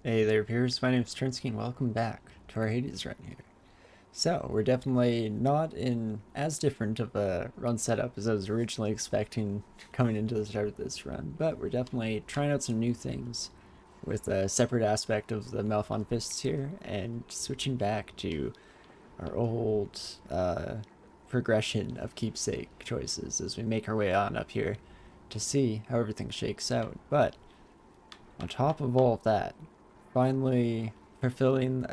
Hey there, peers. My name is Torinski, and welcome back to our Hades run here. So, we're definitely not in as different of a run setup as I was originally expecting coming into the start of this run, but we're definitely trying out some new things with a separate aspect of the Malphon Fists here, and switching back to our old progression of keepsake choices as we make our way on up here to see how everything shakes out. But on top of all of that, finally fulfilling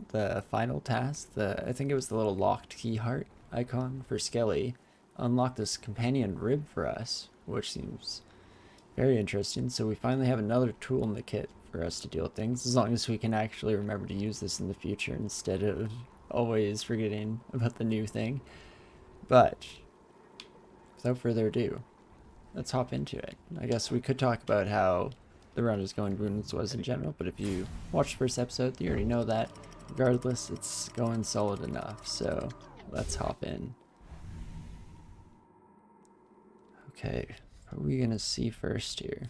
the final task, I think it was the little locked key heart icon for Skelly, unlocked this companion rib for us, which seems very interesting. So we finally have another tool in the kit for us to deal with things, as long as we can actually remember to use this in the future instead of always forgetting about the new thing. But without further ado, let's hop into it. I guess we could talk about how the run is going wounds was in general, but if you watched the first episode, you already know that. Regardless, it's going solid enough, so let's hop in. Okay, what are we gonna see first here?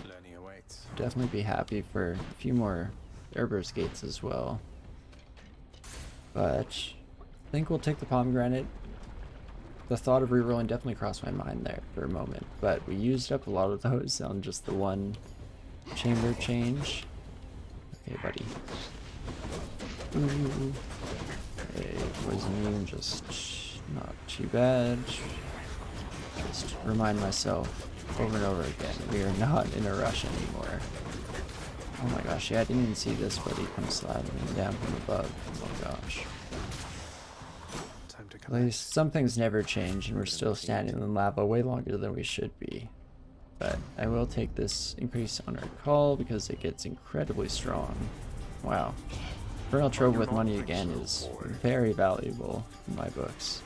Learning awaits. Definitely be happy for a few more Airburst gates as well. But I think we'll take the pomegranate. The thought of rerolling definitely crossed my mind there for a moment, but we used up a lot of those on just the one chamber change. Okay, buddy. Ooh. Okay, poison immune, just not too bad. Just remind myself over and over again, we are not in a rush anymore. Oh my gosh, yeah, I didn't even see this buddy come sliding down from above. Oh my gosh. At least some things never change, and we're still standing in lava way longer than we should be. But I will take this increase on our call because it gets incredibly strong. Wow. Pearl Trove with money again is very valuable in my books.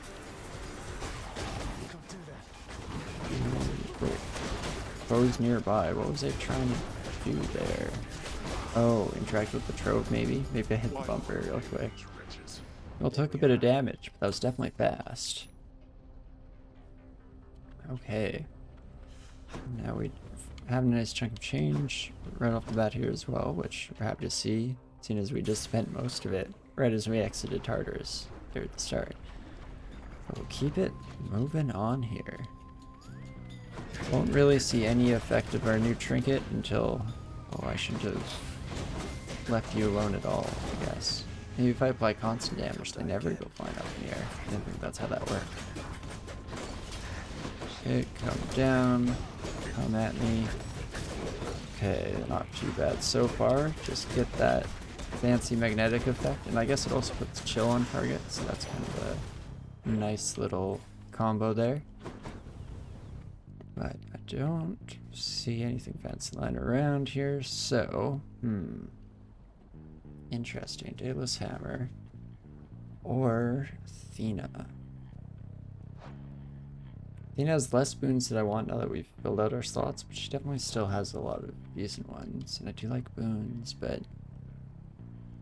Wait. Foes nearby. What was I trying to do there? Oh, interact with the trove maybe? Maybe I hit the bumper real quick. Well, it took a bit of damage, but that was definitely fast. Okay. Now we have a nice chunk of change right off the bat here as well, which we're happy to see, seeing as we just spent most of it right as we exited Tartarus there at the start. But we'll keep it moving on here. Won't really see any effect of our new trinket until... Oh, I shouldn't have left you alone at all, I guess. Maybe if I apply constant damage, they never go flying up in the air. I didn't think that's how that worked. Okay, come down. Come at me. Okay, not too bad so far. Just get that fancy magnetic effect. And I guess it also puts chill on target, so that's kind of a nice little combo there. But I don't see anything fancy lying around here, so... Interesting. Daedalus Hammer. Or Athena. Athena has less boons that I want now that we've filled out our slots, but she definitely still has a lot of decent ones. And I do like boons, but...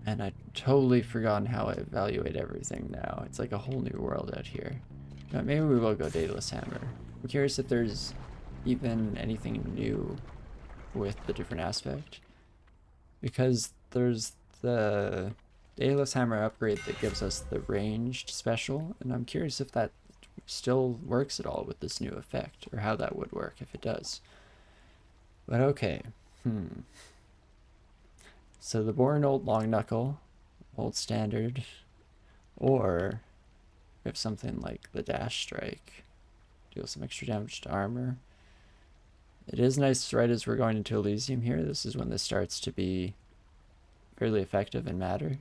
And I totally forgotten how I evaluate everything now. It's like a whole new world out here. But maybe we will go Daedalus Hammer. I'm curious if there's even anything new with the different aspect. Because there's the Daedalus Hammer upgrade that gives us the ranged special, and I'm curious if that still works at all with this new effect, or how that would work if it does. But okay, So the Bourne Old Long Knuckle, Old Standard, or if something like the Dash Strike, deal some extra damage to armor. It is nice right as we're going into Elysium here. This is when this starts to be fairly effective and matter.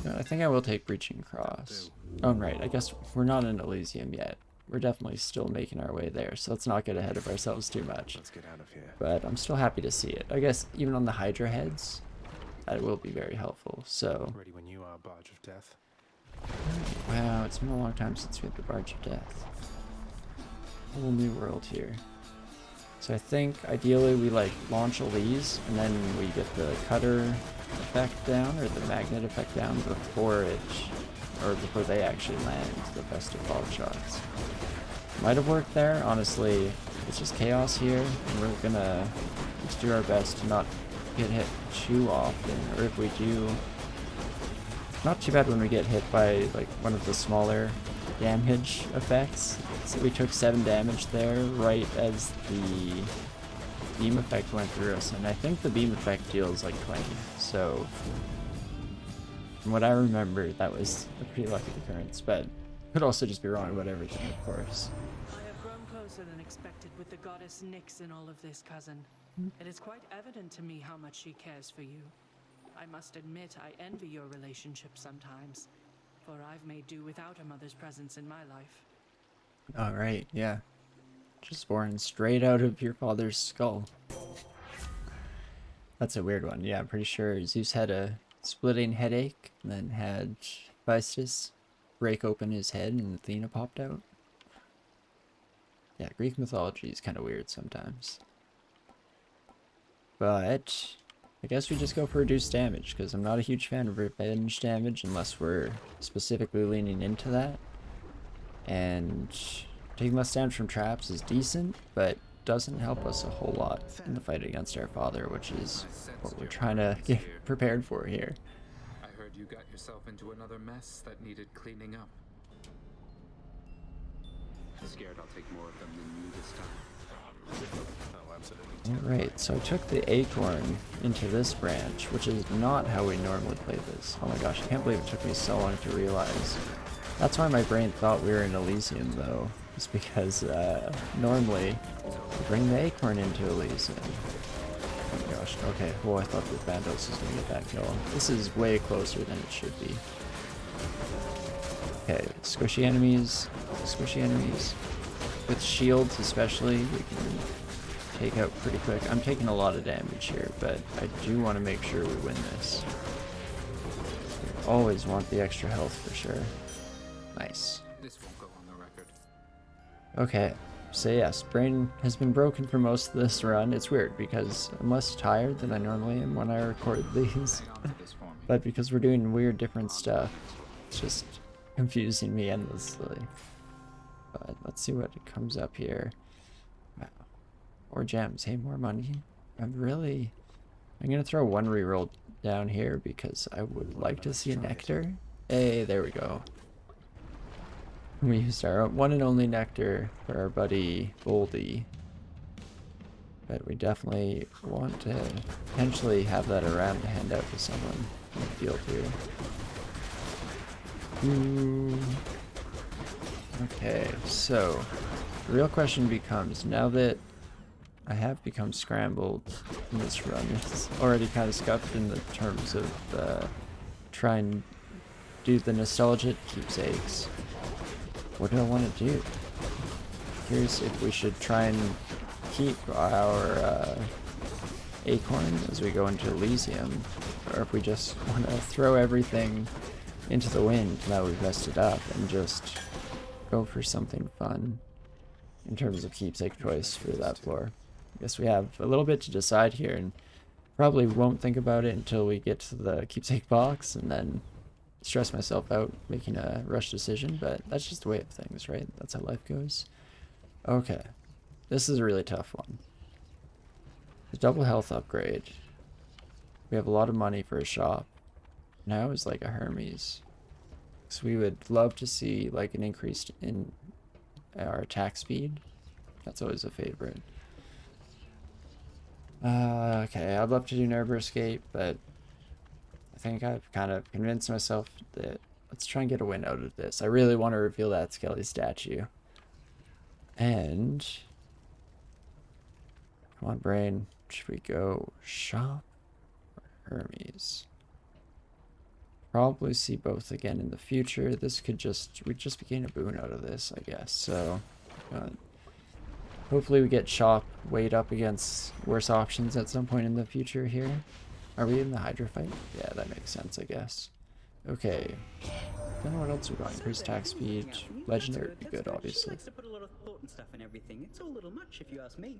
No, I think I will take Breaching Cross. Oh, right. I guess we're not in Elysium yet. We're definitely still making our way there, so let's not get ahead of ourselves too much. Let's get out of here. But I'm still happy to see it. I guess even on the Hydra heads, that will be very helpful. So. Ready when you are, Barge of Death. Wow, it's been a long time since we had the Barge of Death. Whole new world here. So I think ideally we like launch Elise and then we get the cutter effect down, or the magnet effect down before it, or before they actually land the best of all shots. Might have worked there. Honestly, it's just chaos here, and we're gonna just do our best to not get hit too often, or if we do, not too bad when we get hit by like one of the smaller damage effects. So we took 7 damage there right as the beam effect went through us, and I think the beam effect deals like 20, so from what I remember that was a pretty lucky occurrence, but could also just be wrong about everything, of course. I have grown closer than expected with the goddess Nyx in all of this, cousin. It is quite evident to me how much she cares for you. I must admit I envy your relationship sometimes, for I've made do without a mother's presence in my life. Alright, yeah. Just born straight out of your father's skull. That's a weird one. Yeah, I'm pretty sure Zeus had a splitting headache, and then had Hephaestus break open his head and Athena popped out. Yeah, Greek mythology is kind of weird sometimes. But I guess we just go for reduced damage, because I'm not a huge fan of revenge damage unless we're specifically leaning into that. And taking less damage from traps is decent, but doesn't help us a whole lot in the fight against our father, which is what we're trying to get prepared for here. I heard you got yourself into another mess that needed cleaning up. Scared I'll take more of them than you this time. Oh, absolutely. Alright, so I took the acorn into this branch, which is not how we normally play this. Oh my gosh, I can't believe it took me so long to realize. That's why my brain thought we were in Elysium, though. It's because normally we bring the acorn into Elysium. Oh my gosh, okay. Well, I thought the Bandos was going to get that kill. This is way closer than it should be. Okay, squishy enemies. Squishy enemies. With shields especially, we can take out pretty quick. I'm taking a lot of damage here, but I do want to make sure we win this. We always want the extra health for sure. Nice. This won't go on the record. Okay, so yes, brain has been broken for most of this run. It's weird because I'm less tired than I normally am when I record these. Hang on to this for me. But because we're doing weird different stuff, it's just confusing me endlessly. But let's see what comes up here. Wow. More gems. Hey, more money. I'm gonna throw one reroll down here because I would like to see a nectar. Hey, there we go. We used our one and only nectar for our buddy Goldie. But we definitely want to potentially have that around to hand out to someone in the field here. Ooh. Okay, so the real question becomes, now that I have become scrambled in this run, it's already kind of scuffed in the terms of trying to do the nostalgia keepsakes. What do I want to do? Curious if we should try and keep our acorn as we go into Elysium, or if we just want to throw everything into the wind now we've messed it up and just go for something fun in terms of keepsake choice for that floor. I guess we have a little bit to decide here, and probably won't think about it until we get to the keepsake box and then stress myself out making a rush decision, but that's just the way of things, right? That's how life goes. Okay, this is a really tough one. The double health upgrade. We have a lot of money for a shop. Now is like a Hermes. So we would love to see like an increase in our attack speed. That's always a favorite. Okay, I'd love to do Nerve Escape, but I think I've kind of convinced myself that let's try and get a win out of this. I really want to reveal that Skelly statue. And come on, brain. Should we go shop or Hermes? Probably see both again in the future. This could we'd just be getting a boon out of this, I guess. So hopefully we get shop weighed up against worse options at some point in the future here. Are we in the Hydra fight? Yeah, that makes sense, I guess. Okay. Then what else we got? Increased attack speed. Legendary would be good, obviously. She likes to put a lot of thought and stuff in everything. It's all a little much, if you ask me.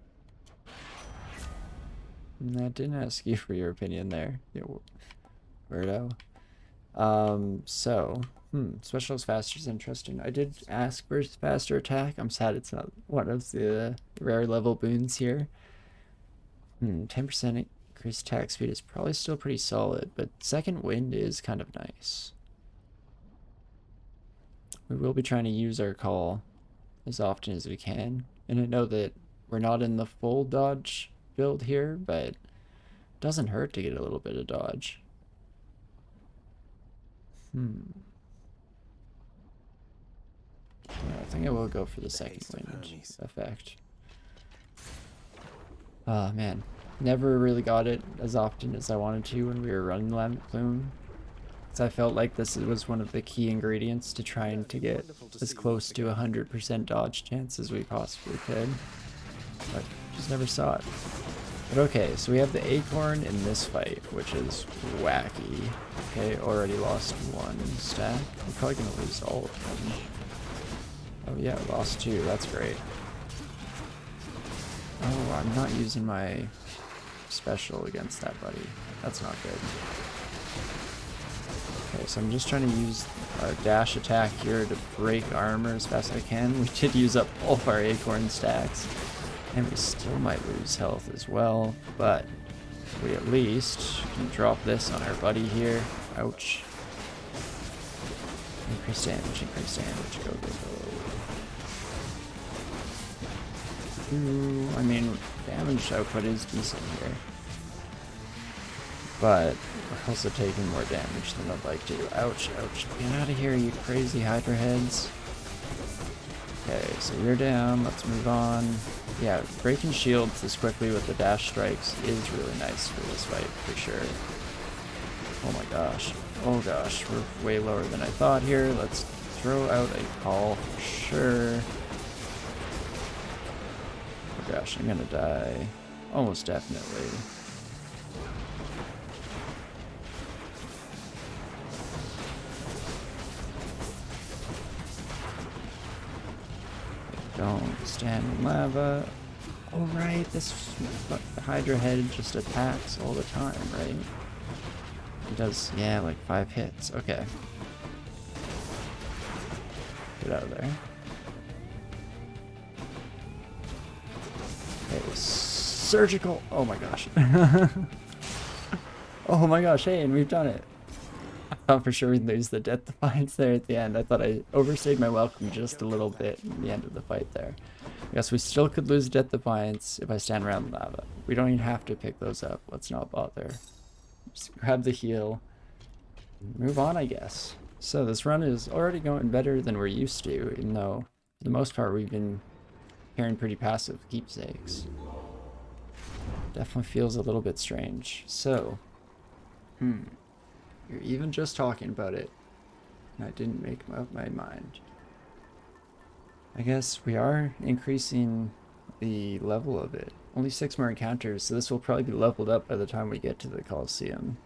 I didn't ask you for your opinion there, you weirdo. Special is faster is interesting. I did ask for faster attack. I'm sad it's not one of the rare level boons here. 10% increased attack speed is probably still pretty solid, but second wind is kind of nice. We will be trying to use our call as often as we can. And I know that we're not in the full dodge build here, but it doesn't hurt to get a little bit of dodge. Yeah, I think I will go for the second wind effect. Oh man, never really got it as often as I wanted to when we were running Lambent Plume. Because I felt like this was one of the key ingredients to trying to get as close to 100% dodge chance as we possibly could. But just never saw it. But okay, so we have the acorn in this fight, which is wacky. Okay, already lost one stack. We're probably gonna lose all of them. Oh yeah, lost two, that's great. Oh, I'm not using my special against that buddy. That's not good. Okay, so I'm just trying to use our dash attack here to break armor as fast as I can. We did use up all of our acorn stacks. And we still might lose health as well, but we at least can drop this on our buddy here. Ouch. Increase damage, increase damage. Go, go, go. Ooh, I mean, damage output is decent here. But we're also taking more damage than I'd like to. Ouch, ouch. Get out of here, you crazy Hydra heads. Okay, so you're down. Let's move on. Yeah, breaking shields this quickly with the dash strikes is really nice for this fight, for sure. Oh my gosh. Oh gosh, we're way lower than I thought here. Let's throw out a call for sure. Oh gosh, I'm gonna die. Almost definitely. Don't stand in lava. Oh right, this Hydra head just attacks all the time, right? It does, yeah, like 5 hits. Okay. Get out of there. Okay, surgical. Oh my gosh. Oh my gosh, hey, and we've done it. I thought for sure we'd lose the Death Defiance there at the end. I thought I overstayed my welcome just a little bit in the end of the fight there. I guess we still could lose Death Defiance if I stand around the lava. We don't even have to pick those up. Let's not bother. Just grab the heal. Move on, I guess. So this run is already going better than we're used to, even though for the most part we've been carrying pretty passive keepsakes. Definitely feels a little bit strange. So, you're even just talking about it, and I didn't make up my mind. I guess we are increasing the level of it. Only 6 more encounters, so this will probably be leveled up by the time we get to the Colosseum.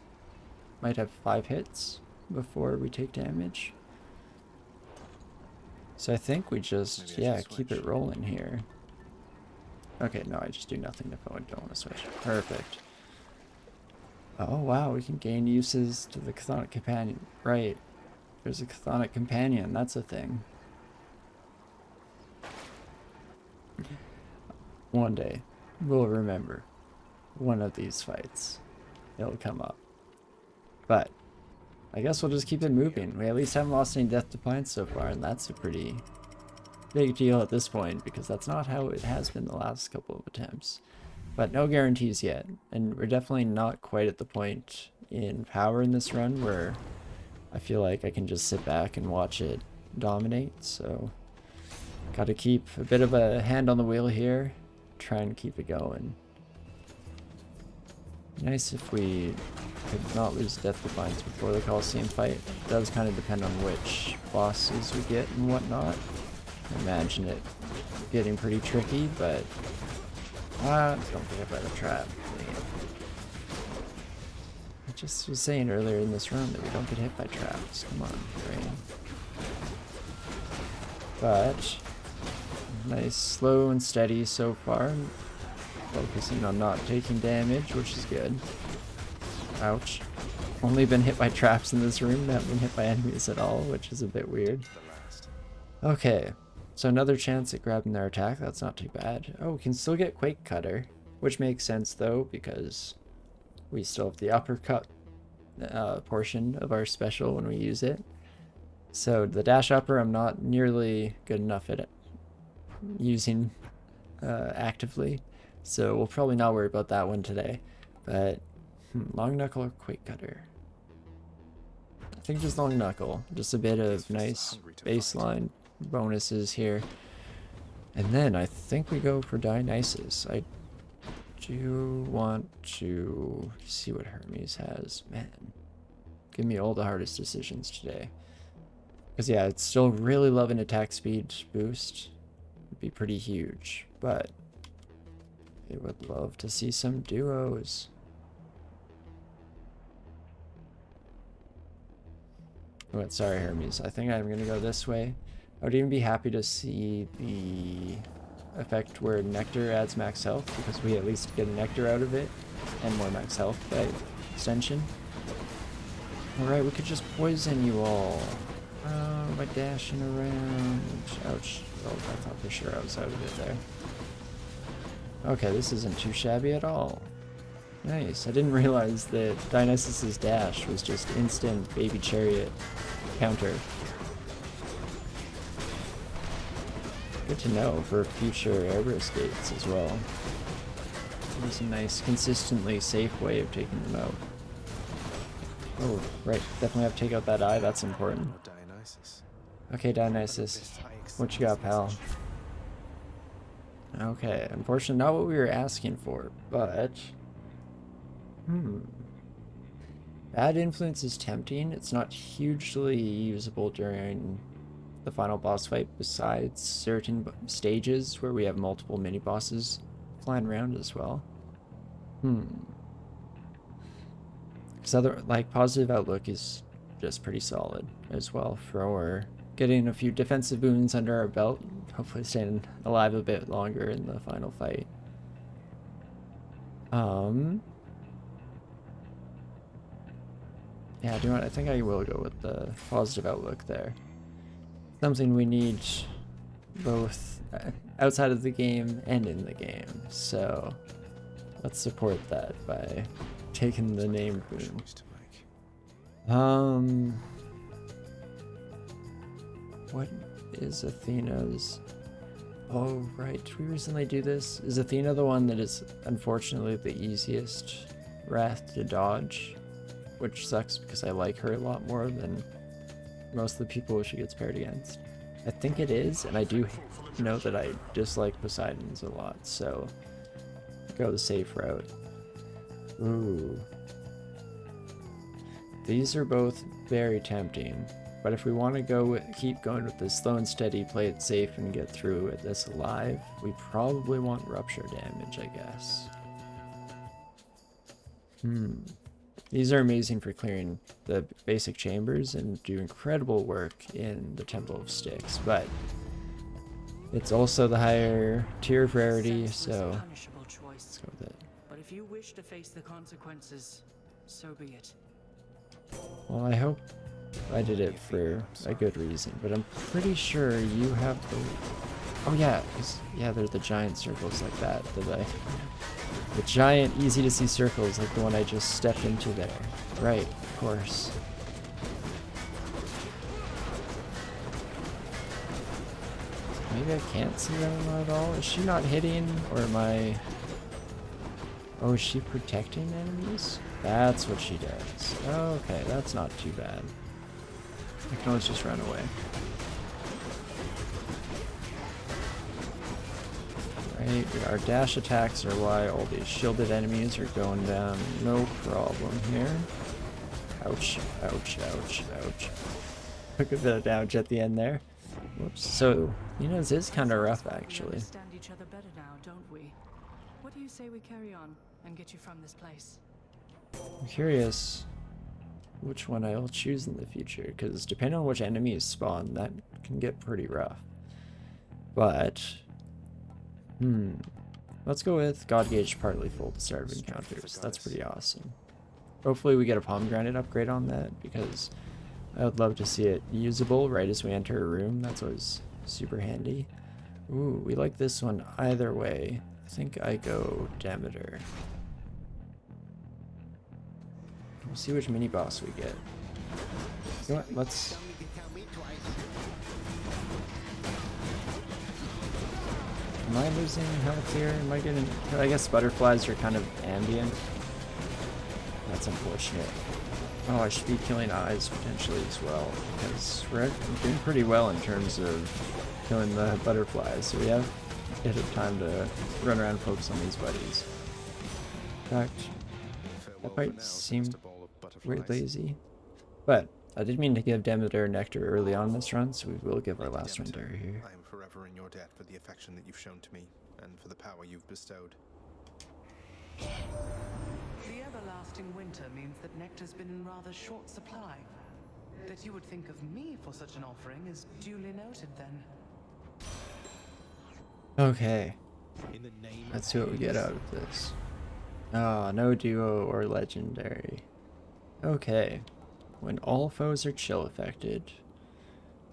Might have 5 hits before we take damage. So I think we just, yeah, keep it rolling here. Okay, no, I just do nothing if I don't want to switch. Perfect. Oh wow, we can gain uses to the Chthonic Companion. Right. There's a Chthonic Companion, that's a thing. One day, we'll remember one of these fights. It'll come up. But, I guess we'll just keep it moving. We at least haven't lost any Death Defiance so far, and that's a pretty big deal at this point, because that's not how it has been the last couple of attempts. But no guarantees yet, and we're definitely not quite at the point in power in this run where I feel like I can just sit back and watch it dominate, so gotta keep a bit of a hand on the wheel here, try and keep it going. Nice if we could not lose Death Defiance before the Colosseum fight. It does kind of depend on which bosses we get and whatnot. I imagine it getting pretty tricky, but don't get hit by the trap. I just was saying earlier in this room that we don't get hit by traps. Come on, brain. But nice, slow and steady so far. Focusing on not taking damage, which is good. Ouch. only been hit by traps in this room, not been hit by enemies at all, which is a bit weird. The last. Okay, so another chance at grabbing their attack. That's not too bad. Oh, we can still get Quake Cutter, which makes sense though, because we still have the uppercut portion of our special when we use it. So the dash upper, I'm not nearly good enough at it using actively, so we'll probably not worry about that one today. But long knuckle or Quake Cutter? I think just long knuckle. Just a bit of nice baseline bonuses here. And then I think we go for Dionysus. I do want to see what Hermes has. Man, give me all the hardest decisions today. Because yeah, it's still really love an attack speed boost. It'd be pretty huge, but I would love to see some duos. Oh, sorry, Hermes. I think I'm going to go this way. I would even be happy to see the effect where Nectar adds max health, because we at least get a Nectar out of it, and more max health by extension. Alright, we could just poison you all. By dashing around. Ouch. Oh, I thought for sure I was out of it there. Okay, this isn't too shabby at all. Nice. I didn't realize that Dionysus's dash was just instant baby chariot counter. Good to know for future airburst gates as well. It's a nice, consistently safe way of taking them out. Oh, right. Definitely have to take out that eye. That's important. Or Dionysus. Okay, Dionysus. What you got, pal? Okay, unfortunately not what we were asking for, but... Bad Influence is tempting. It's not hugely usable during the final boss fight, besides certain stages where we have multiple mini-bosses flying around as well. Because like, Positive Outlook is just pretty solid as well for getting a few defensive boons under our belt, hopefully staying alive a bit longer in the final fight. Yeah, do you know what? I think I will go with the Positive Outlook there. Something we need both outside of the game and in the game, so let's support that by taking the name boon. What is Athena's? Oh, right. We recently do this. Is Athena the one that is unfortunately the easiest wrath to dodge? Which sucks because I like her a lot more than most of the people she gets paired against. I think it is, and I do know that I dislike Poseidon's a lot, so go the safe route. Ooh. These are both very tempting, but if we want to keep going with this slow and steady, play it safe, and get through this alive, we probably want rupture damage, I guess. These are amazing for clearing the basic chambers and do incredible work in the Temple of Styx, but it's also the higher tier of rarity, so let's go with it. But if you wish to face the consequences, so be it. Well, I hope I did it for a good reason, but I'm pretty sure you have the... Oh yeah, yeah, they're the giant circles like that, the giant, easy to see circles like the one I just stepped into there. Right, of course. Maybe I can't see them at all? Is she not hitting, or am I... Oh, is she protecting enemies? That's what she does. Okay, that's not too bad. I can always just run away. Right, our dash attacks are why all these shielded enemies are going down. No problem here. Ouch, ouch, ouch, ouch. Took a bit of damage at the end there. Whoops. So, this is kind of rough, actually. We understand each other better now, don't we? What do you say we carry on and get you from this place? I'm curious which one I'll choose in the future, because depending on which enemies spawn, that can get pretty rough. But... let's go with God Gauge partly full to start of encounters. That's pretty awesome. Hopefully we get a pomegranate upgrade on that, because I would love to see it usable right as we enter a room. That's always super handy. Ooh, we like this one either way. I think I go Demeter. We'll see which mini boss we get. You know what? Let's. Am I losing health here? Am I getting? I guess butterflies are kind of ambient. That's unfortunate. Oh, I should be killing eyes potentially as well, because we're doing pretty well in terms of killing the butterflies, so we have a bit of time to run around and focus on these buddies. In fact, that might seem weirdly easy, but I did mean to give Demeter Nectar early on this run, so we will give our last one to her here. I am forever in your debt for the affection that you've shown to me, and for the power you've bestowed. The everlasting winter means that nectar's been in rather short supply. That you would think of me for such an offering is duly noted then. Okay, let's see what we get out of this. Ah, no duo or legendary. Okay, when all foes are chill affected,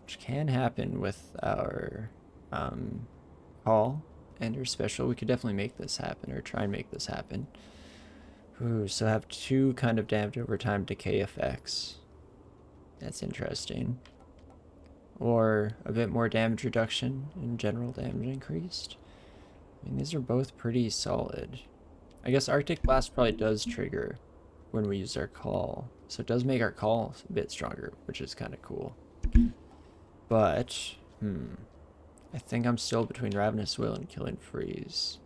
which can happen with our call and our special, we could definitely make this happen, or try and make this happen. Ooh, so have 2 kind of damage over time decay effects. That's interesting. Or a bit more damage reduction and general damage increased. I mean, these are both pretty solid. I guess Arctic Blast probably does trigger when we use our call, so it does make our call a bit stronger, which is kind of cool. But, I think I'm still between Ravenous Will and Killing Freeze.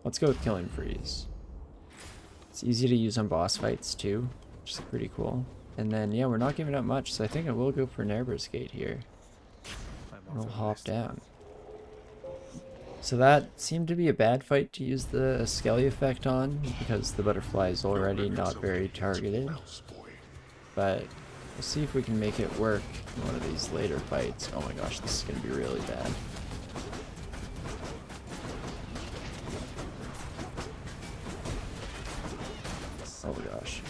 Let's go with Killing Freeze. It's easy to use on boss fights too, which is pretty cool. And then, yeah, we're not giving up much, so I think I will go for an Airburst Gate here. And we'll hop down. So that seemed to be a bad fight to use the Skelly effect on, because the butterfly is already not very targeted. But we'll see if we can make it work in one of these later fights. Oh my gosh, this is going to be really bad. Oh gosh.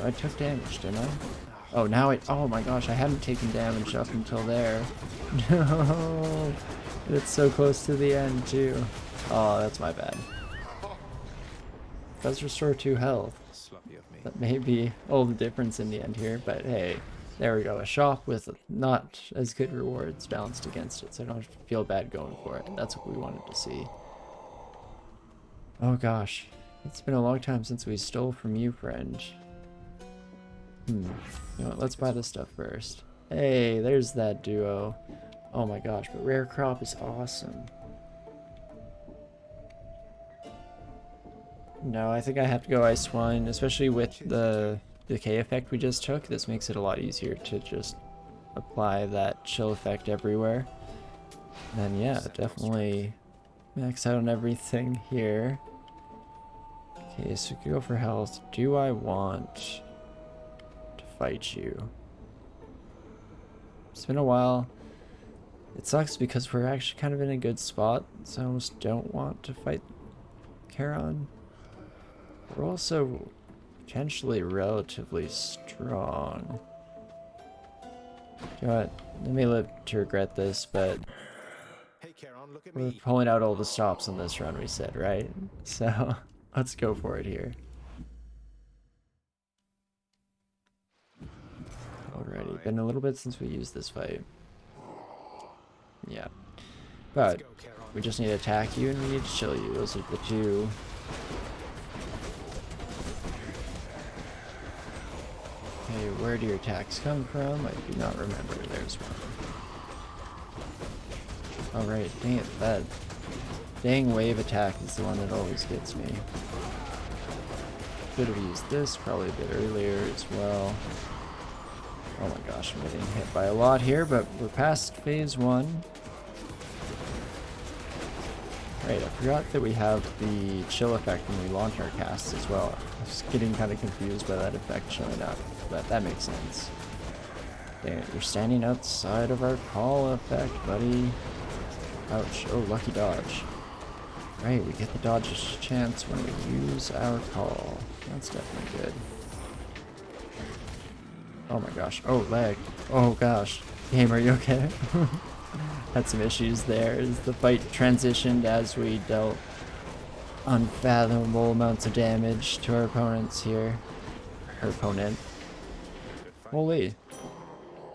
I took damage, didn't I? Oh, now oh my gosh, I hadn't taken damage up until there. No! It's so close to the end, too. Oh, that's my bad. It does restore 2 health. That may be all the difference in the end here, but hey, there we go. A shop with not as good rewards balanced against it, so I don't feel bad going for it. That's what we wanted to see. Oh gosh. It's been a long time since we stole from you, friend. You know what, let's buy this stuff first. Hey, there's that duo. Oh my gosh, but Rare Crop is awesome. No, I think I have to go Ice Wine, especially with the decay effect we just took. This makes it a lot easier to just apply that chill effect everywhere. And then yeah, definitely max out on everything here. Okay, so we could go for health. Do I want to fight you? It's been a while. It sucks because we're actually kind of in a good spot, so I almost don't want to fight Charon. We're also potentially relatively strong. You know what? Let me live to regret this, but Hey, Charon, look at we're me. pulling out all the stops on this run, we said, right? So let's go for it here. Alrighty, been a little bit since we used this fight. Yeah. But we just need to attack you and we need to chill you. Those are the 2. Okay, where do your attacks come from? I do not remember. There's one. Alright, dang it, that dang wave attack is the one that always gets me. Could have used this probably a bit earlier as well. Oh my gosh, I'm getting hit by a lot here, but we're past phase 1. Right, I forgot that we have the chill effect when we launch our casts as well. I was getting kind of confused by that effect showing up, but that makes sense. Dang it, you're standing outside of our call effect, buddy. Ouch. Oh, lucky dodge. Right, we get the dodge chance when we use our call. That's definitely good. Oh my gosh. Oh, lag. Oh gosh. Game, are you okay? Had some issues there as the fight transitioned as we dealt unfathomable amounts of damage to our opponents here. Our opponent. Holy.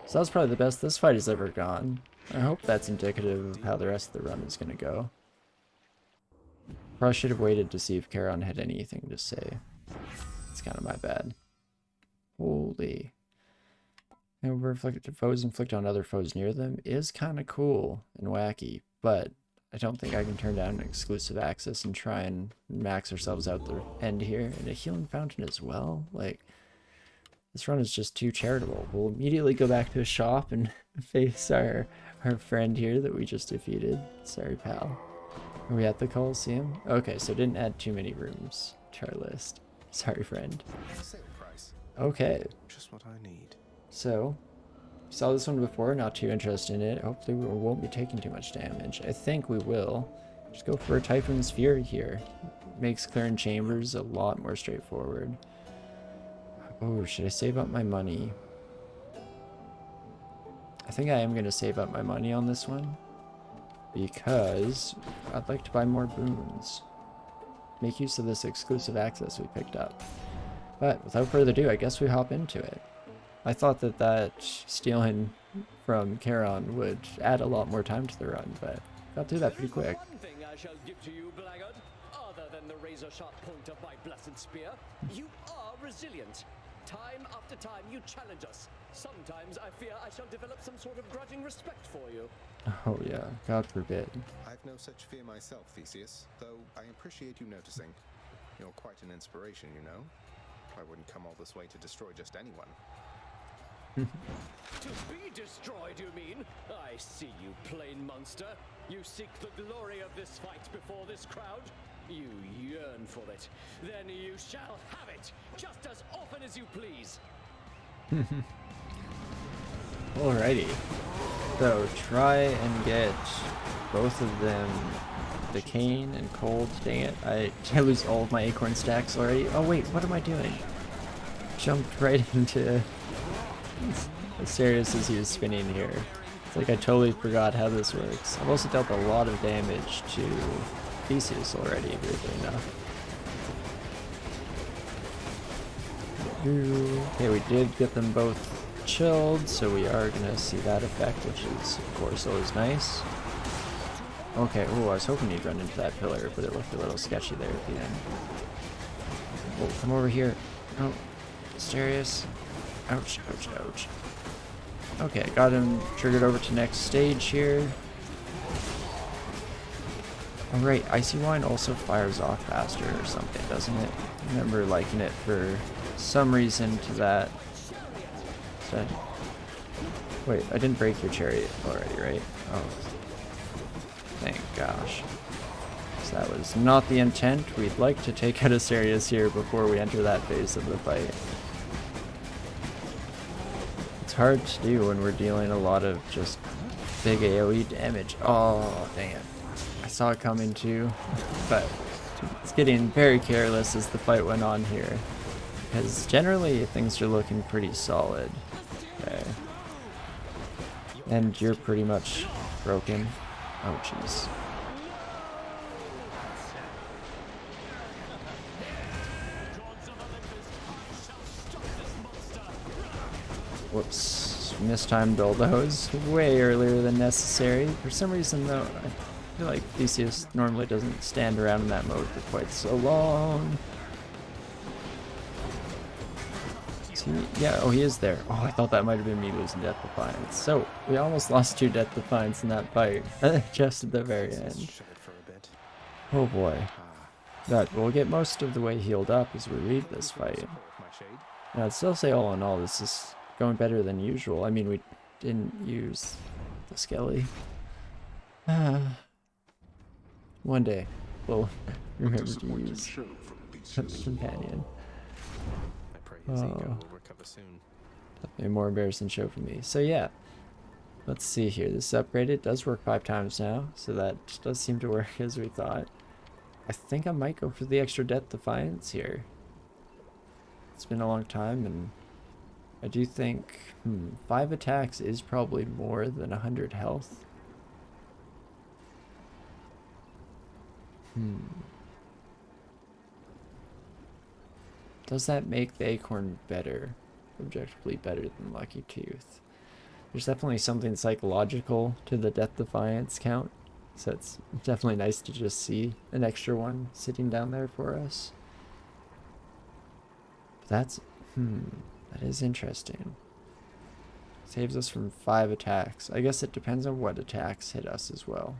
So that's probably the best this fight has ever gone. I hope that's indicative of how the rest of the run is going to go. Probably should have waited to see if Charon had anything to say. It's kind of my bad. Holy. And reflected foes inflict on other foes near them is kind of cool and wacky, but I don't think I can turn down exclusive access and try and max ourselves out the end here. And a healing fountain as well. Like, this run is just too charitable. We'll immediately go back to a shop and face our friend here that we just defeated. Sorry, pal. Are we at the Coliseum? Okay, so didn't add too many rooms to our list. Sorry, friend. Sale price. Okay, Just what I need. so saw this one before, not too interested in it. Hopefully we won't be taking too much damage. I think we will. Just go for a Typhoon's Fury here. Makes clearing chambers a lot more straightforward. Oh, should I save up my money? I think I am going to save up my money on this one, because I'd like to buy more boons. Make use of this exclusive access we picked up. But without further ado, I guess we hop into it. I thought that stealing from Charon would add a lot more time to the run, but got through that pretty quick. One thing I shall give to you, blackguard, other than the razor-sharp point of my blessed spear. You are resilient. Time after time you challenge us. Sometimes I fear I shall develop some sort of grudging respect for you. Oh yeah, God forbid. I've no such fear myself, Theseus, though I appreciate you noticing. You're quite an inspiration, you know. I wouldn't come all this way to destroy just anyone. To be destroyed, you mean? I see you, plain monster. You seek the glory of this fight before this crowd? You yearn for it. Then you shall have it, just as often as you please. Alrighty. So try and get both of them, the cane and cold. Dang it. I lose all of my acorn stacks already. Oh wait, what am I doing? Jumped right into Asterius as he was spinning here. It's like I totally forgot how this works. I've also dealt a lot of damage to Theseus already, weirdly enough. Okay, we did get them both chilled, so we are gonna see that effect, which is of course always nice. Okay, oh, I was hoping he'd run into that pillar, but it looked a little sketchy there at the end. Oh, come over here. Oh, Asterius. Ouch, ouch, ouch. Okay, got him triggered over to next stage here. Alright, Icy Wine also fires off faster or something, doesn't it? I remember liking it for some reason to that. Wait, I didn't break your chariot already, right? Oh, thank gosh. So that was not the intent. We'd like to take out Asterius here before we enter that phase of the fight. It's hard to do when we're dealing a lot of just big AoE damage. Oh, dang it. I saw it coming too, but it's getting very careless as the fight went on here, because generally things are looking pretty solid. Okay. And you're pretty much broken. Oh, jeez. Whoops. Mistimed all those way earlier than necessary. For some reason, though, I feel like Theseus normally doesn't stand around in that mode for quite so long. Yeah, oh, he is there. Oh, I thought that might have been me losing Death Defiance. So, we almost lost 2 Death Defiance in that fight, just at the very end. Oh boy. But we'll get most of the way healed up as we leave this fight. Now, I'd still say all in all, this is going better than usual. I mean, we didn't use the Skelly. One day, we'll remember to use the companion. His ego will recover soon. Definitely a more embarrassing show for me. So yeah, let's see here. This upgraded does work 5 times now, so that does seem to work as we thought. I think I might go for the extra Death Defiance here. It's been a long time, and I do think 5 attacks is probably more than 100 health. Does that make the Acorn better? Objectively better than Lucky Tooth? There's definitely something psychological to the Death Defiance count, so it's definitely nice to just see an extra one sitting down there for us. But that's, that is interesting. Saves us from 5 attacks. I guess it depends on what attacks hit us as well.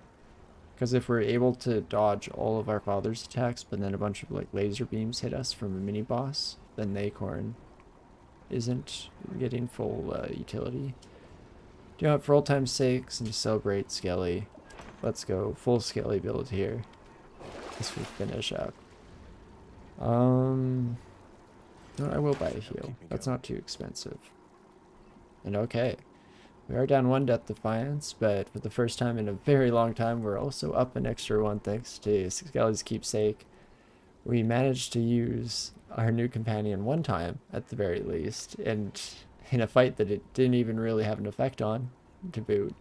Because if we're able to dodge all of our father's attacks, but then a bunch of like laser beams hit us from a mini boss, then the Acorn isn't getting full utility. Do you know what, for old time's sakes and to celebrate Skelly, let's go full Skelly build here as we finish up. No, I will buy a heal. That's not too expensive. And okay, we are down 1 Death Defiance, but for the first time in a very long time, we're also up an extra 1 thanks to Skelly's keepsake. We managed to use our new companion 1 time, at the very least, and in a fight that it didn't even really have an effect on, to boot.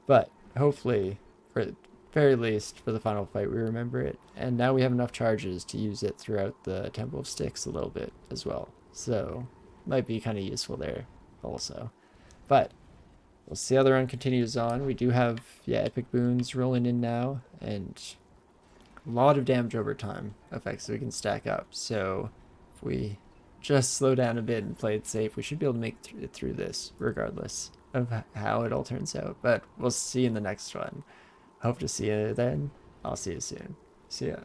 But hopefully, for the very least, for the final fight, we remember it. And now we have enough charges to use it throughout the Temple of Styx a little bit as well. So, might be kind of useful there also. But we'll see how the run continues on. We do have, epic boons rolling in now, and a lot of damage over time effects that we can stack up. So if we just slow down a bit and play it safe, we should be able to make it through this, regardless of how it all turns out. But we'll see in the next one. Hope to see you then. I'll see you soon. See ya.